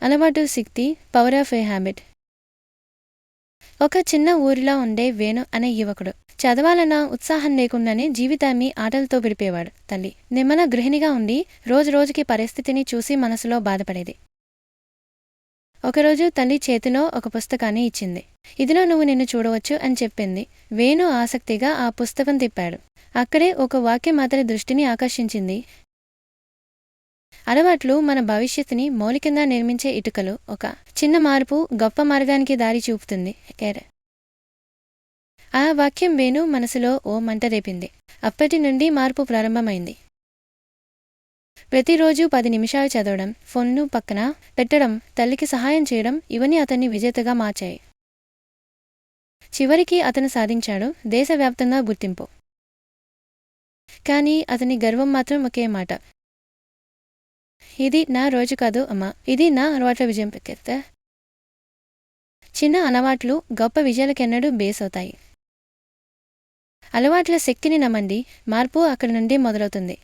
అలవాటు శక్తి, power of a habit. ఒక చిన్న ఊరిలో ఉండే వేణు అనే యువకుడు చదవాలన్న ఉత్సాహం లేకుండానే జీవితాన్ని ఆటలతో విడిపేవాడు. తల్లి నిమ్మల గృహిణిగా ఉండి రోజురోజుకి పరిస్థితిని చూసి మనసులో బాధపడేది. ఒకరోజు తల్లి చేతిలో ఒక పుస్తకాన్ని ఇచ్చింది. ఇదిలో నువ్వు నిన్ను చూడవచ్చు అని చెప్పింది. వేణు ఆసక్తిగా ఆ పుస్తకం తిప్పాడు. అక్కడే ఒక వాక్యం అతని దృష్టిని ఆకర్షించింది. అలవాట్లు మన భవిష్యత్తుని మౌలికంగా నిర్మించే ఇటుకలు. ఒక చిన్న మార్పు గొప్ప మార్గానికి దారి చూపుతుంది. ఆ వాక్యం వేణు మనసులో ఓ మంట రేపింది. అప్పటి నుండి మార్పు ప్రారంభమైంది. ప్రతిరోజు 10 నిమిషాలు చదవడం, ఫోన్ను పక్కన పెట్టడం, తల్లికి సహాయం చేయడం ఇవన్నీ అతన్ని విజేతగా మార్చాయి. చివరికి అతను సాధించాడు దేశవ్యాప్తంగా గుర్తింపు. కానీ అతని గర్వం మాత్రం ఒకే మాట. ఇది నా రోజు కాదు అమ్మా, ఇది నా అలవాట్ల విజయం. చిన్న అలవాట్లు గొప్ప విజయాలకెన్నడూ బేస్ అవుతాయి. అలవాట్ల శక్తిని నమ్మండి, మార్పు అక్కడి నుండి మొదలవుతుంది.